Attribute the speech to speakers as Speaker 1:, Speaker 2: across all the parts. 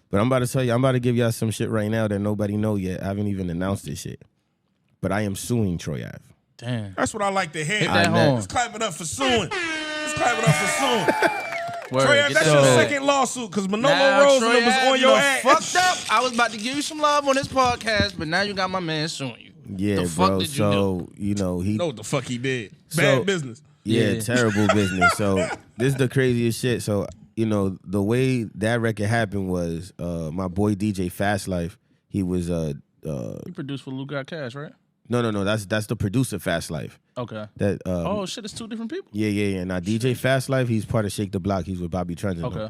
Speaker 1: But I'm about to tell you, I'm about to give y'all some shit right now that nobody know yet. I haven't even announced this shit. But I am suing Troy Ave.
Speaker 2: Damn.
Speaker 3: That's what I like to hear.
Speaker 2: Hit that home.
Speaker 3: Let's clap it up for suing. Let's clap it up for suing.
Speaker 2: Word,
Speaker 3: Troy Ave, that's your second lawsuit because Manolo Rosen was on your ass.
Speaker 2: Fucked up. I was about to give you some love on this podcast, but now you got my man suing you.
Speaker 1: Yeah,
Speaker 2: the fuck
Speaker 1: bro.
Speaker 2: did you do?
Speaker 1: You know, he
Speaker 3: know what the fuck he did. Bad business.
Speaker 1: Yeah, terrible business. So this is the craziest shit. So, you know, the way that record happened was my boy DJ Fast Life, he was
Speaker 2: He produced for Luke Got Cash, right?
Speaker 1: No, that's the producer Fast Life.
Speaker 2: Okay.
Speaker 1: That
Speaker 2: oh shit, it's two different people?
Speaker 1: Yeah. Now DJ Fast Life, he's part of Shake the Block. He's with Bobby Trent.
Speaker 2: Okay.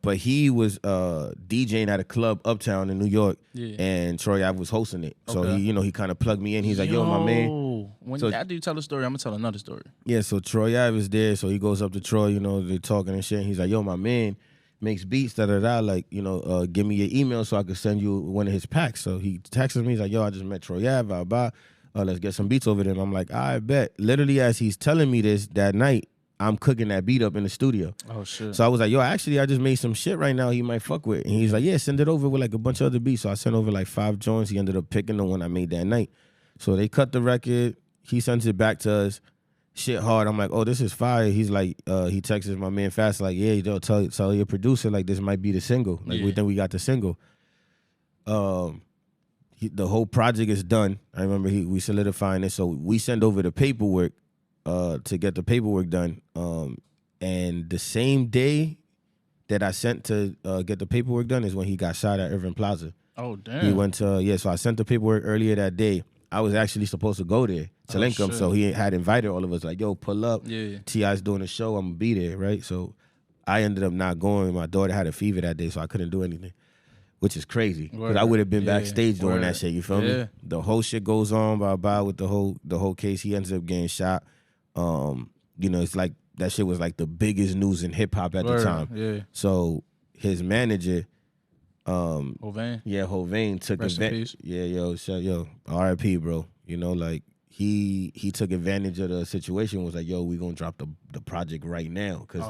Speaker 1: But he was DJing at a club uptown in New York, and Troy Ave was hosting it. So he kind of plugged me in. He's like, "Yo, my man."
Speaker 2: After you tell the story, I'm gonna tell another story.
Speaker 1: Yeah. So Troy Ave is there. So he goes up to Troy. You know, they're talking and shit. And he's like, "Yo, my man makes beats. Da da da. Like, you know, give me your email so I could send you one of his packs." So he texts me. He's like, "Yo, I just met Troy Ave. Blah. Let's get some beats over there." And I'm like, I bet. Literally, as he's telling me this that night, I'm cooking that beat up in the studio.
Speaker 2: Oh, shit.
Speaker 1: So I was like, yo, actually, I just made some shit right now he might fuck with. And he's like, yeah, send it over with like a bunch of other beats. So I sent over like 5 joints. He ended up picking the one I made that night. So they cut the record. He sends it back to us. Shit hard. I'm like, oh, this is fire. He's like, he texts my man Fast, like, yeah, yo, tell your producer, like, this might be the single. Like, we think we got the single. The whole project is done. I remember we solidifying it. So we send over the paperwork to get the paperwork done. And the same day that I sent to get the paperwork done is when he got shot at Irving Plaza.
Speaker 2: Oh, damn.
Speaker 1: He went to, so I sent the paperwork earlier that day. I was actually supposed to go there to link him. So he had invited all of us, like, yo, pull up.
Speaker 2: Yeah.
Speaker 1: T.I.'s doing a show. I'm going to be there, right? So I ended up not going. My daughter had a fever that day, so I couldn't do anything. Which is crazy, because I would have been backstage doing that shit. You feel me? The whole shit goes on bye with the whole case. He ends up getting shot. You know, it's like that shit was like the biggest news in hip hop at the time. Yeah. So his manager,
Speaker 2: Hovain.
Speaker 1: Yeah, Hovain took advantage. Yeah, yo, R.I.P. bro. You know, like he took advantage of the situation. Was like, yo, we gonna drop the project right now, because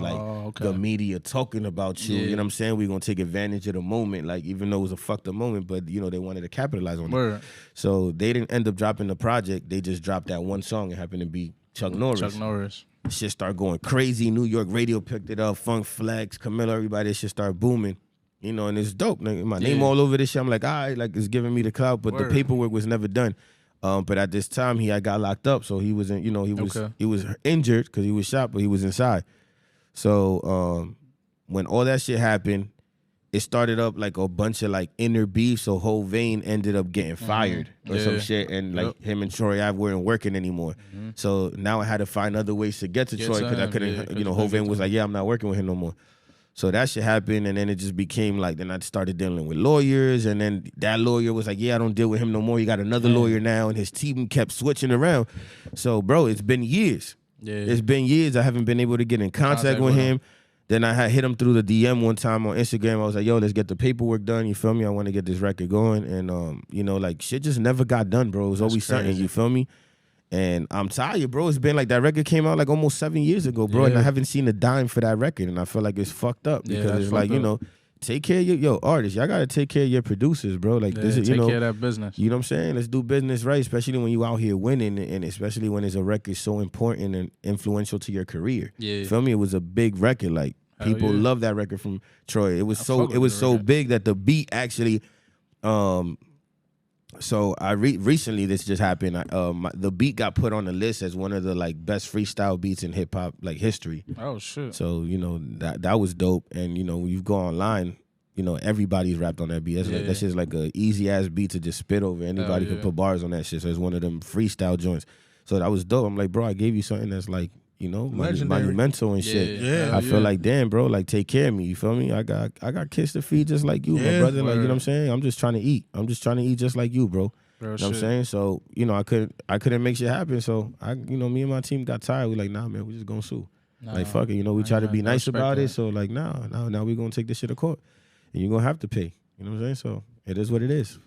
Speaker 1: the media talking about you. You know what I'm saying? We gonna take advantage of the moment, like, even though it was a fucked up moment, but you know they wanted to capitalize on it. So they didn't end up dropping the project. They just dropped that one song. It happened to be Chuck Norris. Shit started going crazy. New York radio picked it up. Funk Flex, Camilla, everybody. This shit started booming. You know, and it's dope. Like, my name all over this shit. I'm like, all right, like, it's giving me the clout, but the paperwork was never done. But at this time, he had got locked up, so he wasn't. You know, he was injured because he was shot, but he was inside. So when all that shit happened, it started up like a bunch of like inner beef. So Hovain ended up getting fired or some shit, and like him and Troy Ave weren't working anymore. So now I had to find other ways to get to Troy, because I couldn't. You know, Hovain was like, yeah, I'm not working with him no more. So that shit happened, and then it just became like, then I started dealing with lawyers, and then that lawyer was like, yeah, I don't deal with him no more. He got another lawyer now, and his team kept switching around. So, bro, it's been years. Yeah. It's been years. I haven't been able to get in contact with him. Then I had hit him through the DM one time on Instagram. I was like, yo, let's get the paperwork done. You feel me? I want to get this record going. And, you know, like, shit just never got done, bro. It was always something, you feel me? And I'm tired, bro. It's been like, that record came out like almost 7 years ago, bro. And I haven't seen a dime for that record. And I feel like it's fucked up, because it's like, you know, take care of your artists. Y'all got to take care of your producers, bro. Like, this is, you know.
Speaker 2: Take care of that business.
Speaker 1: You know what I'm saying? Let's do business right, especially when you out here winning, and especially when it's a record so important and influential to your careir. Yeah. Feel me? It was a big record. Like, people love that record from Troy. It was so big that the beat actually, so I recently, this just happened. The beat got put on the list as one of the like best freestyle beats in hip hop like history.
Speaker 2: Oh shit!
Speaker 1: So you know that was dope. And you know, when you go online, you know everybody's rapped on that beat. That's just like a easy ass beat to just spit over. Anybody can put bars on that shit. So it's one of them freestyle joints. So that was dope. I'm like, bro, I gave you something that's like, you know, monumental and shit. Yeah, I feel like, damn, bro, like, take care of me. You feel me? I got kids to feed just like you, my brother. Like, you know what I'm saying? I'm just trying to eat. I'm just trying to eat just like you, bro. You know what I'm saying? So, you know, I couldn't make shit happen. So me and my team got tired. We like, nah, man, we just gonna sue. Like, fuck it. You know, we try to be nice about it. So like, now we gonna take this shit to court. And you're gonna have to pay. You know what I'm saying? So it is what it is.